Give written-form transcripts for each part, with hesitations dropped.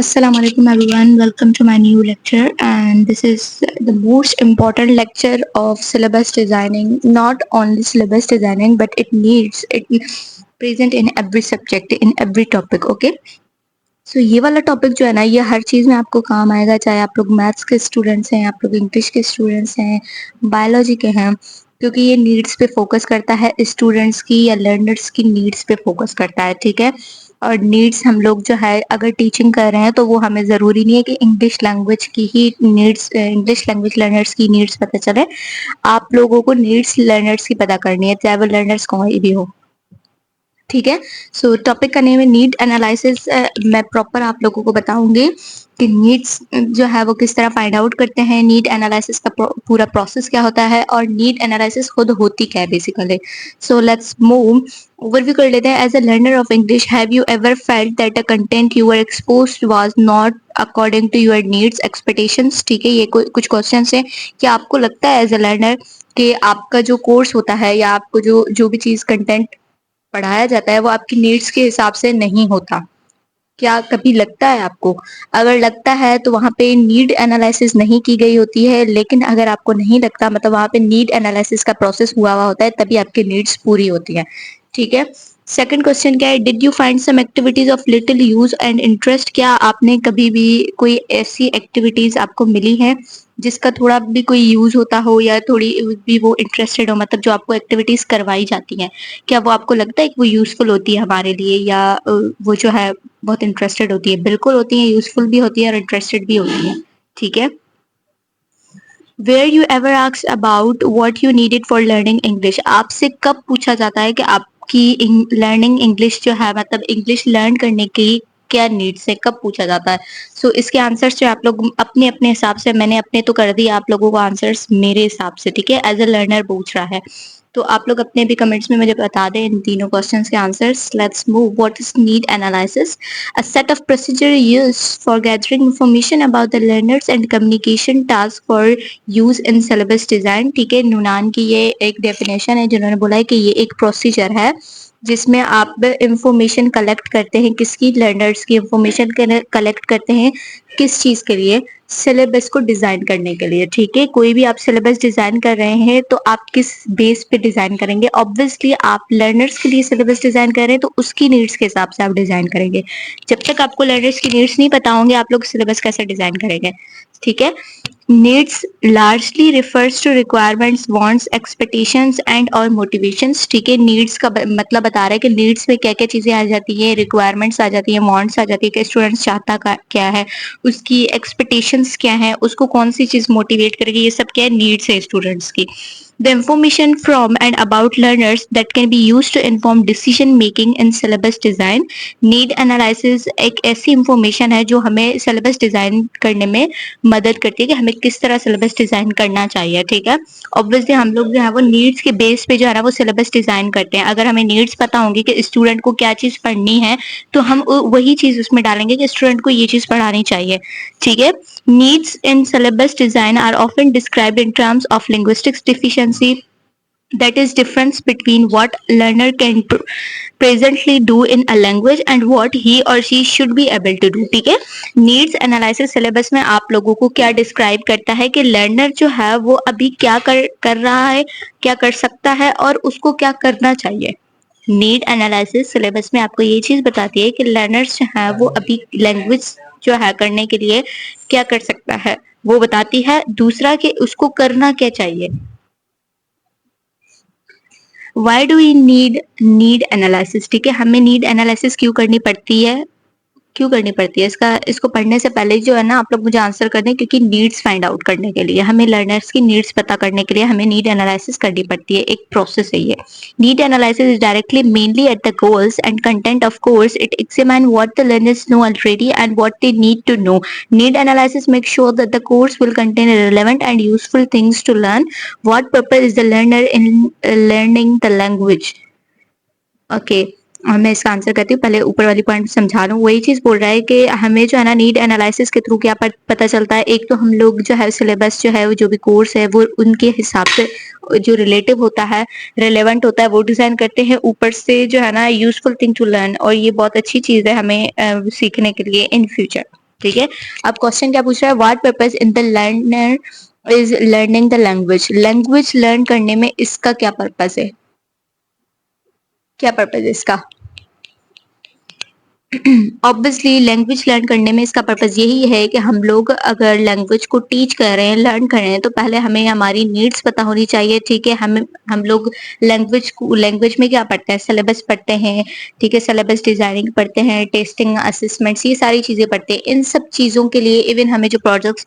Assalamu alaikum everyone. Welcome to my new lecture, and this is the most important lecture of syllabus designing. Not only syllabus designing, but it present in every subject, in every topic. Okay. सो ये वाला topic जो है ना, ये हर चीज़ में आपको काम आएगा, चाहे आप लोग मैथ्स के स्टूडेंट्स हैं, आप लोग इंग्लिश के स्टूडेंट्स हैं, बायोलॉजी के हैं, क्योंकि ये नीड्स पे फोकस करता है, स्टूडेंट्स की या लर्नर्स की नीड्स पे फोकस करता है, ठीक है। और नीड्स हम लोग जो है अगर टीचिंग कर रहे हैं तो वो हमें ज़रूरी नहीं है कि इंग्लिश लैंग्वेज की he needs, English language learners की नीड्स पता चले। आप लोगों को नीड्स लर्नर्स की पता करनी है, चाहे वो लर्नर्स कोई भी हो, ठीक है। सो टॉपिक का नेम है नीड एनालिसिस। मैं प्रॉपर आप लोगों को बताऊंगी कि नीड्स जो है वो किस तरह फाइंड आउट करते हैं, नीड एनालिसिस का पूरा प्रोसेस क्या होता है और नीड एनालिसिस खुद होती क्या है basically. So let's move overview कर लेते हैं। As a learner of English, have you ever felt that a content you were exposed was not according to your needs expectations, ठीक है। ये कुछ क्वेश्चन है कि आपको लगता है एज अ लर्नर कि आपका जो कोर्स होता है या आपको जो जो भी चीज कंटेंट पढ़ाया जाता है वो आपकी नीड्स के हिसाब से नहीं होता। क्या कभी लगता है आपको? अगर लगता है तो वहां पे नीड एनालिसिस नहीं की गई होती है, लेकिन अगर आपको नहीं लगता मतलब वहां पे नीड एनालिसिस का प्रोसेस हुआ होता है, तभी आपकी नीड्स पूरी होती है, ठीक है। सेकंड क्वेश्चन क्या है, did you find some activities of little use and interest? क्या आपने कभी भी कोई ऐसी एक्टिविटीज आपको मिली है जिसका थोड़ा भी कोई यूज होता हो या थोड़ी भी वो इंटरेस्टेड हो, मतलब जो आपको एक्टिविटीज करवाई जाती हैं, क्या वो आपको लगता है कि वो यूजफुल होती है हमारे लिए, या वो जो है बहुत इंटरेस्टेड होती है? बिल्कुल होती है, यूजफुल भी होती है और इंटरेस्टेड भी होती है, ठीक है। Were you ever asked about what you needed for learning English? आपसे कब पूछा जाता है कि आपकी लर्निंग इंग्लिश जो है, मतलब इंग्लिश लर्न करने की क्या नीड्स है, कब पूछा जाता है? सो इसके आंसर्स जो आप लोग अपने अपने हिसाब से, मैंने अपने तो कर दिए, आप लोगों को आंसर्स मेरे हिसाब से, ठीक है। एज अ लर्नर पूछ रहा है तो आप लोग अपने भी कमेंट्स में मुझे बता दें इन तीनों क्वेश्चंस के answers. Let's move. What is need analysis? A set of procedure used for gathering information about the learners and communication task for use in syllabus design, ठीक है। नुनान की ये एक डेफिनेशन है जिन्होंने बोला है कि ये एक प्रोसीजर है जिसमें आप इंफॉर्मेशन कलेक्ट करते हैं, किसकी? लर्नर्स की इंफॉर्मेशन कलेक्ट करते हैं, किस चीज के लिए? सिलेबस को डिजाइन करने के लिए, ठीक है। कोई भी आप सिलेबस डिजाइन कर रहे हैं तो आप किस बेस पे डिजाइन करेंगे? ऑब्वियसली आप लर्नर्स के लिए सिलेबस डिजाइन कर रहे हैं तो उसकी नीड्स के हिसाब से आप डिजाइन करेंगे। जब तक आपको लर्नर्स की नीड्स नहीं पता होंगे आप लोग सिलेबस कैसे डिजाइन करेंगे, ठीक है। Needs largely refers to requirements, wants, expectations and और मोटिवेशंस, ठीक है। नीड्स का मतलब बता रहा है कि नीड्स में क्या क्या चीजें आ जाती है, रिक्वायरमेंट्स आ जाती है, वांट्स आ जाती है कि स्टूडेंट्स चाहता क्या है, उसकी एक्सपेक्टेशंस क्या है, उसको कौन सी चीज मोटिवेट करेगी, ये सब क्या है? नीड्स है स्टूडेंट्स की। The information from and about learners that can be used to inform decision making in syllabus design. Need analysis एक ऐसी इंफॉर्मेशन है जो हमें सिलेबस डिजाइन करने में मदद करती है कि हमें किस तरह सिलेबस डिजाइन करना चाहिए, ठीक है। ऑब्वियसली हम लोग जो है वो नीड्स के बेस पे जो है ना वो सिलेबस डिजाइन करते हैं। अगर हमें नीड्स पता होंगी कि स्टूडेंट को क्या चीज पढ़नी है तो हम वही चीज उसमें डालेंगे कि स्टूडेंट को ये चीज पढ़ानी चाहिए, ठीक है। Needs in syllabus design are often described in terms of linguistics deficiency, that is difference between what learner can presently do in a language and what he or she should be able to do, ठीक है। Needs analysis syllabus में आप लोगों को क्या describe करता है कि लर्नर जो है वो अभी क्या कर रहा है, क्या कर सकता है और उसको क्या करना चाहिए। नीड एनालिसिस सिलेबस में आपको ये चीज बताती है कि लर्नर्स जो है वो अभी लैंग्वेज जो है करने के लिए क्या कर सकता है वो बताती है। दूसरा कि उसको करना क्या चाहिए। Why do we need analysis, ठीक है। हमें नीड एनालिसिस क्यों करनी पड़ती है, क्यों करनी पड़ती है? इसको पढ़ने से पहले जो है ना आप लोग मुझे आंसर कर दें, क्योंकि नीड्स फाइंड आउट करने के लिए, हमें लर्नर्स की नीड्स पता करने के लिए हमें नीड एनालिसिस करनी पड़ती है, एक प्रोसेस है ये। Need analysis is directly mainly at the goals and content of course, it examine what the learners know already and what they need to know. Need analysis makes sure that the course will contain relevant and useful things to learn. What purpose is the learner in learning the language? Okay मैं इसका answer करती हूँ, पहले ऊपर वाली point समझा लूँ। वही चीज बोल रहा है कि हमें जो है ना नीड एनालिसिस के थ्रू क्या पता चलता है। एक तो हम लोग जो है सिलेबस जो है वो जो भी कोर्स है वो उनके हिसाब से जो रिलेटिव होता है, रिलेवेंट होता है वो डिजाइन करते हैं। ऊपर से जो है ना यूजफुल थिंग टू लर्न, और ये बहुत अच्छी चीज है हमें सीखने के लिए इन फ्यूचर। ठीक है। अब क्वेश्चन क्या पूछ रहा है, what purpose in the learner is learning the language, language learn करने में इसका क्या पर्पस है, क्या पर्पस है इसका। ऑब्वियसली लैंग्वेज लर्न करने में इसका पर्पस यही है कि हम लोग अगर लैंग्वेज को टीच कर रहे हैं, लर्न कर रहे हैं, तो पहले हमें हमारी नीड्स पता होनी चाहिए। ठीक है, हम लोग लैंग्वेज में क्या पढ़ते हैं, सिलेबस पढ़ते हैं। ठीक है, सिलेबस डिजाइनिंग पढ़ते हैं, टेस्टिंग, असेसमेंट्स, ये सारी चीजें पढ़ते हैं। इन सब चीजों के लिए इवन हमें जो प्रोडक्ट्स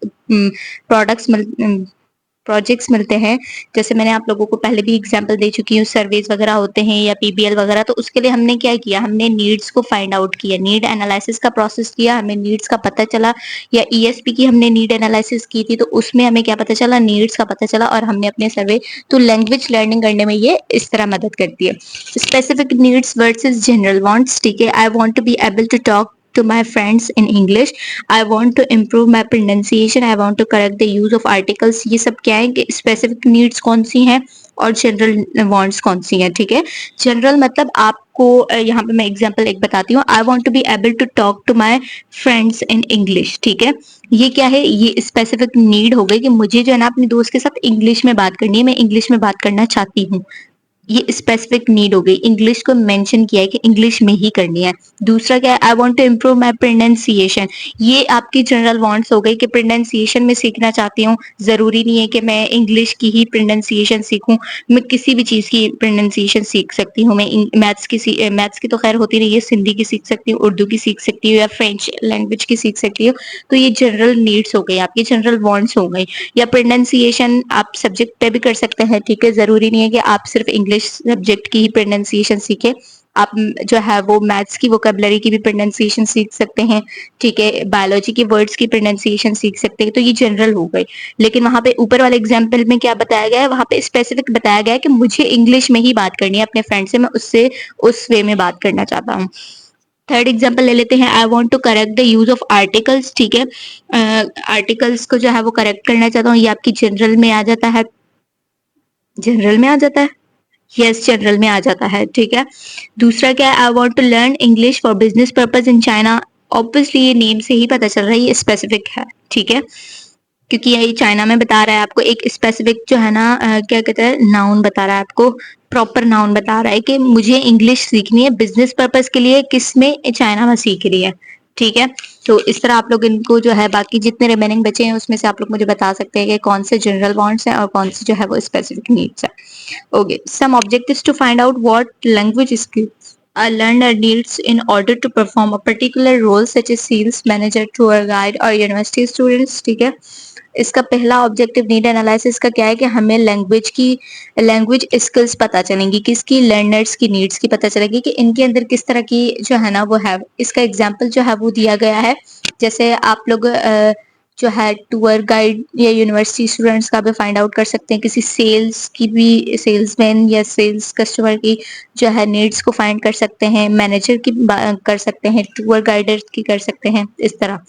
प्रोजेक्ट्स मिलते हैं, जैसे मैंने आप लोगों को पहले भी एग्जांपल दे चुकी हूँ, सर्वेज वगैरह होते हैं या पीबीएल वगैरह, तो उसके लिए हमने क्या किया, हमने नीड्स को फाइंड आउट किया, नीड एनालिसिस का प्रोसेस किया, हमें नीड्स का पता चला। या ईएसपी की हमने नीड एनालिसिस की थी, तो उसमें हमें क्या पता चला, नीड्स का पता चला, और हमने अपने सर्वे। तो लैंग्वेज लर्निंग करने में ये इस तरह मदद करती है। Specific needs versus general wants. ठीक है, I want to be able to talk to my friends in English. I want to improve my pronunciation. I want to correct the use of articles. ये सब क्या है कि specific needs कौन सी हैं और जनरल वांट्स कौन सी हैं। ठीक है, जनरल मतलब आपको यहाँ पे मैं एग्जांपल एक बताती हूँ, I want to be able to talk to my friends in English. ठीक है, ये क्या है, ये स्पेसिफिक नीड हो गई कि मुझे जो है ना अपने दोस्त के साथ इंग्लिश में बात करनी है, मैं इंग्लिश में बात करना चाहती हूँ। ये स्पेसिफिक नीड हो गई, इंग्लिश को मेंशन किया है कि इंग्लिश में ही करनी है। दूसरा क्या है, I want to improve my pronunciation, ये आपकी जनरल वांट्स हो गई कि प्रोनाउंसिएशन में सीखना चाहती हूँ। जरूरी नहीं है कि मैं इंग्लिश की ही प्रोनाउंसिएशन सीखूं, मैं किसी भी चीज की प्रोनाउंसिएशन सीख सकती हूँ। मैं मैथ्स की तो खैर होती नहीं है, सिंधी की सीख सकती हूँ, उर्दू की सीख सकती हूँ, या फ्रेंच लैंग्वेज की सीख सकती हूँ। तो ये जनरल नीड्स हो गई, आपकी जनरल वांट्स हो गई। या प्रोनाउंसिएशन आप सब्जेक्ट पे भी कर सकते हैं। ठीक है, जरूरी नहीं है कि आप सिर्फ इंग्लिश सब्जेक्ट की ही प्रोनाउंसिएशन सीखे, आप जो है वो मैथ्स की वोकेबलरी की भी प्रोनाउंसिएशन सीख सकते हैं। ठीक है, बायोलॉजी के वर्ड्स की प्रोनाउंसिएशन सीख सकते हैं। तो ये जनरल हो गई। लेकिन वहां पे ऊपर वाले एग्जाम्पल में क्या बताया गया है, वहां पे स्पेसिफिक बताया गया है कि मुझे इंग्लिश में ही बात करनी है अपने फ्रेंड से, मैं उससे उस वे में बात करना चाहता हूँ। थर्ड एग्जाम्पल ले लेते हैं, I want to correct the use of articles. ठीक है, आर्टिकल्स को जो है वो करेक्ट करना चाहता हूँ, ये आपकी जनरल में आ जाता है, जनरल में आ जाता है, यस जनरल में आ जाता है। ठीक है, दूसरा क्या है, I want to learn English for business purpose in China. Obviously ये नेम से ही पता चल रहा है ये स्पेसिफिक है। ठीक है, क्योंकि यही चाइना में बता रहा है आपको, एक स्पेसिफिक जो है ना क्या कहते हैं, नाउन बता रहा है आपको, प्रॉपर नाउन बता रहा है कि मुझे इंग्लिश सीखनी है बिजनेस पर्पस के लिए, किसमें, चाइना में सीख रही है। ठीक है, तो इस तरह आप लोग इनको जो है, बाकी जितने रिमेनिंग बचे हैं उसमें से आप लोग मुझे बता सकते हैं कि कौन से जनरल वांट्स हैं और कौन से जो है वो स्पेसिफिक नीड्स है। Okay, some objectives to find out what language skills a learner needs in order to perform a particular role such as sales manager, tour guide or university students. ठीक है, इसका पहला ऑब्जेक्टिव नीड एनालिसिस का क्या है कि हमें language skills पता चलेंगी, किसकी, लर्नर्स की नीड्स की पता चलेगी कि इनके अंदर किस तरह की जो है ना वो है। इसका एग्जाम्पल जो है वो दिया गया है, जैसे आप लोग जो है टूर गाइड या यूनिवर्सिटी स्टूडेंट्स का भी फाइंड आउट कर सकते हैं, किसी सेल्स की भी, सेल्समैन या सेल्स कस्टमर की जो है नीड्स को फाइंड कर सकते हैं, मैनेजर की कर सकते हैं, टूर गाइडर की कर सकते हैं, इस तरह।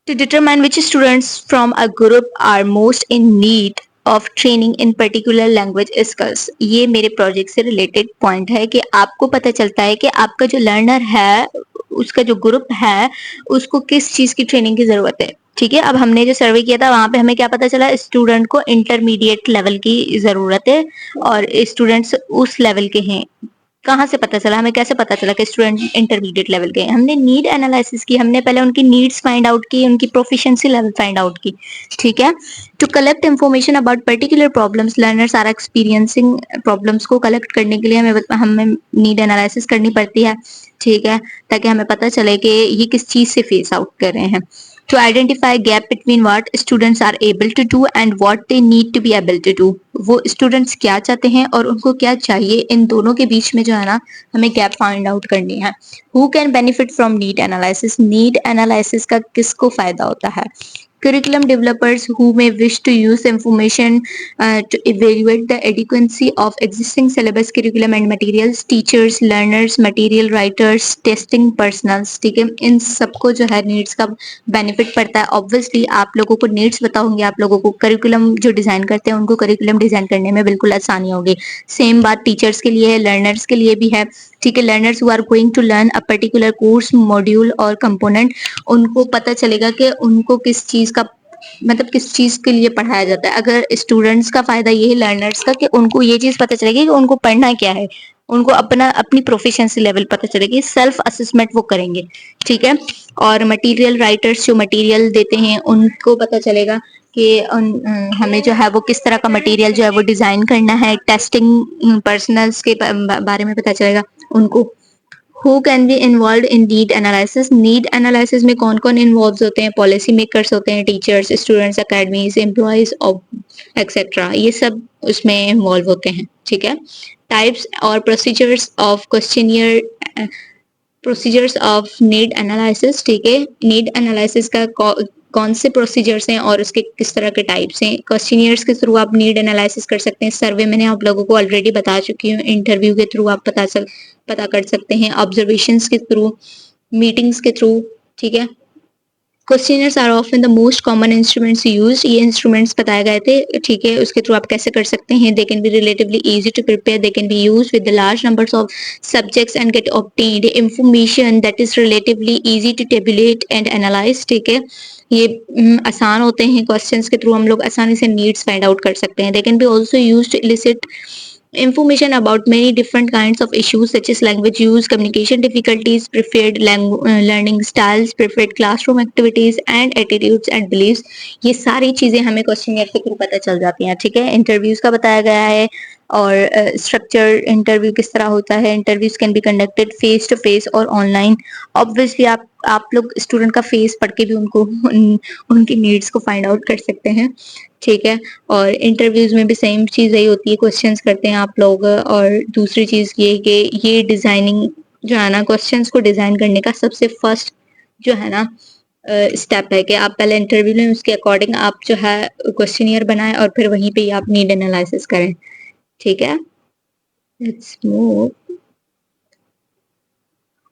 To determine which students from a group are most in need of training in particular language skills, ये मेरे प्रोजेक्ट से रिलेटेड पॉइंट है कि आपको पता चलता है कि आपका जो लर्नर है, उसका जो ग्रुप है, उसको किस चीज की ट्रेनिंग की जरूरत है। ठीक है, अब हमने जो सर्वे किया था वहां पे हमें क्या पता चला, स्टूडेंट को इंटरमीडिएट लेवल की जरूरत है और स्टूडेंट्स उस लेवल के हैं। कहाँ से पता चला, हमें कैसे पता चला कि स्टूडेंट इंटरमीडिएट लेवल के हैं, हमने नीड एनालिसिस की, हमने पहले उनकी नीड्स फाइंड आउट की, उनकी प्रोफिशिएंसी लेवल फाइंड आउट की। ठीक है, to collect information about particular problems, learners are experiencing problems को कलेक्ट करने के लिए हमें नीड एनालिसिस करनी पड़ती है। ठीक है, ताकि हमें पता चले कि ये किस चीज से फेस आउट कर रहे हैं। To identify gap between what students are able to do and what they need to be able to do, वो स्टूडेंट्स क्या चाहते हैं और उनको क्या चाहिए, इन दोनों के बीच में जो है ना हमें गैप फाइंड आउट करनी है। Who can benefit from need analysis, need analysis का किसको फायदा होता है। Curriculum developers who may wish to use information to evaluate the adequacy of existing syllabus, curriculum and materials, teachers, learners, material writers, testing personals। ठीक है, इन सबको जो है नीड्स का बेनिफिट पड़ता है। ऑब्वियसली आप लोगों को नीड्स पता होंगे, आप लोगों को करिकुलम जो डिजाइन करते हैं उनको करिकुलम डिजाइन करने में बिल्कुल आसानी होगी। सेम बात टीचर्स के लिए है, लर्नर्स के लिए भी है। ठीक है, learners who are going to learn a particular course, module और कंपोनेंट, उनको पता चलेगा कि उनको किस चीज का मतलब किस चीज के लिए पढ़ाया जाता है। अगर स्टूडेंट्स का फायदा ये है लर्नर्स का कि उनको ये चीज पता चलेगी कि उनको पढ़ना क्या है, उनको अपना अपनी प्रोफिशिएंसी लेवल पता चलेगी, सेल्फ असेसमेंट वो करेंगे। ठीक है, और मटेरियल राइटर्स जो मटेरियल देते हैं उनको पता चलेगा कि हमें जो है वो किस तरह का मटेरियल जो है वो डिजाइन करना है। टेस्टिंग पर्सनल्स के बारे में पता चलेगा उनको। Who can be involve in need analysis, need analysis में कौन कौन इन्वॉल्व होते हैं, पॉलिसी मेकर्स होते हैं, teachers, students, academies, employees etcetera, ये सब उसमें इन्वॉल्व होते हैं। ठीक है, टाइप्स और procedures of questionnaire, procedures of need analysis. ठीक है, नीड एनालिसिस का कौन से प्रोसीजर्स हैं और उसके किस तरह के टाइप्स हैं। क्वेश्चनियर्स के थ्रू आप नीड एनालिसिस कर सकते हैं, सर्वे मैंने आप लोगों को ऑलरेडी बता चुकी हूँ, इंटरव्यू के थ्रू आप पता कर सकते हैं, ऑब्जर्वेशंस के थ्रू, मीटिंग्स के थ्रू। ठीक है, questionnaires are often the most common instruments used, ये इंस्ट्रूमेंट्स बताए गए थे। ठीक है, उसके थ्रू आप कैसे कर सकते हैं। They can be relatively easy to prepare, they can be used with the large numbers of subjects and get obtained information that is relatively easy to tabulate and analyse. ठीक है, ये आसान होते हैं, क्वेश्चंस के थ्रू हम लोग आसानी से नीड्स फाइंड आउट कर सकते हैं। They can be also used to elicit information about many different kinds of issues such as language use, communication difficulties, preferred learning styles, preferred classroom activities and attitudes and beliefs। ये सारी चीजें हमें questionnaire के through पता चल जाती हैं। ठीक है, इंटरव्यूज का बताया गया है और स्ट्रक्चर इंटरव्यू किस तरह होता है। Interviews can be conducted face to face और ऑनलाइन। ऑब्वियसली आप लोग स्टूडेंट का फेस पढ़ के भी उनकी नीड्स को फाइंड आउट कर सकते हैं। ठीक है, और इंटरव्यूज में भी सेम चीज यही होती है, क्वेश्चंस करते हैं आप लोग। और दूसरी चीज ये कि ये डिजाइनिंग जो है ना, क्वेश्चंस को डिजाइन करने का सबसे फर्स्ट जो है ना स्टेप है कि आप पहले इंटरव्यू लें, उसके अकॉर्डिंग आप जो है क्वेश्चनियर बनाएं और फिर वहीं पे आप नीड एनालिसिस करें। ठीक है, लेट्स मूव।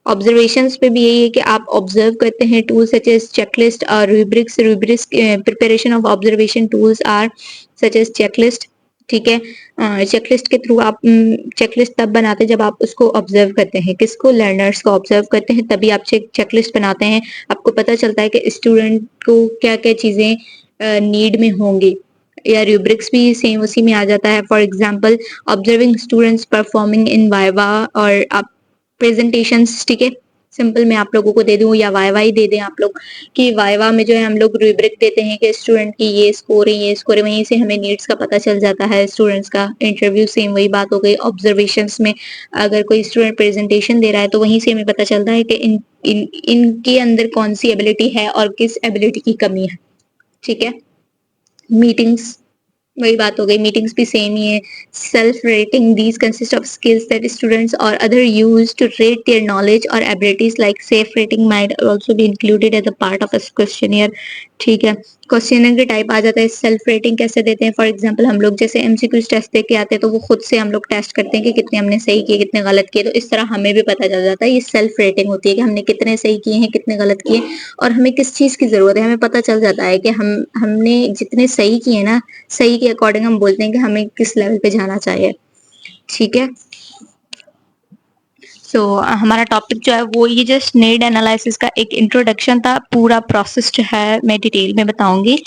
ऑब्जर्वेशंस पे भी यही है कि आप ऑब्जर्व करते हैं टूल्स सच एज चेकलिस्ट और rubrics. Preparation of observation tools are such as checklist. ठीक है, चेकलिस्ट के थ्रू आप चेकलिस्ट तब बनाते हैं जब आप उसको ऑब्जर्व करते हैं, किसको, लर्नर्स को ऑब्जर्व करते हैं, तभी आप चेकलिस्ट बनाते हैं। आपको पता चलता है कि स्टूडेंट को क्या क्या चीजें नीड में होंगी। या रूब्रिक्स भी सेम उसी में आ जाता है। For example observing students performing in viva और आप प्रेजेंटेशंस। ठीक है, सिंपल मैं आप लोगों को दे दूं या वाइवा ही दे दें आप लोग कि वाइवा में जो है हम लोग रूब्रिक देते हैं कि स्टूडेंट की ये स्कोर है, ये स्कोर है, वहीं से हमें नीड्स का पता चल जाता है स्टूडेंट्स का। इंटरव्यू सेम वही बात हो गई। ऑब्जर्वेशंस में अगर कोई स्टूडेंट प्रेजेंटेशन दे रहा है तो वहीं से हमें पता चलता है कि इनके अंदर कौन सी एबिलिटी है और किस एबिलिटी की कमी है। ठीक है, मीटिंग्स वही बात हो गई, मीटिंग्स भी सेम ही है। Self rating, these consist of skills that students or other use to rate their knowledge or abilities, like self rating might also be included as a part of a questionnaire. ठीक है, questionnaire के type आ जाता है। Self rating कैसे देते हैं, for example हम लोग जैसे एमसीक्यूज टेस्ट दे के आते हैं तो वो खुद से हम लोग टेस्ट करते हैं कि कितने हमने सही किए, कितने गलत किए, तो इस तरह हमें भी पता चल जाता है। ये सेल्फ रेटिंग होती है कि हमने कितने सही किए हैं, कितने गलत किए और हमें किस चीज की जरूरत है। हमें पता चल जाता है कि हमने जितने सही किए ना, सही के अकॉर्डिंग हम बोलते हैं कि हमें किस लेवल पे जाना चाहिए। ठीक है, हमारा टॉपिक जो है वो ये जस्ट नीड एनालिसिस का एक इंट्रोडक्शन था। पूरा प्रोसेस जो है मैं डिटेल में बताऊंगी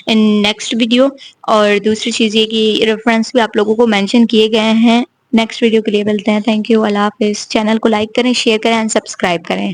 इन नेक्स्ट वीडियो। और दूसरी चीज ये कि रेफरेंस भी आप लोगों को मेंशन किए गए हैं। नेक्स्ट वीडियो के लिए मिलते हैं। Thank you, Allah Hafiz. Channel को लाइक करें, शेयर करें एंड सब्सक्राइब करें।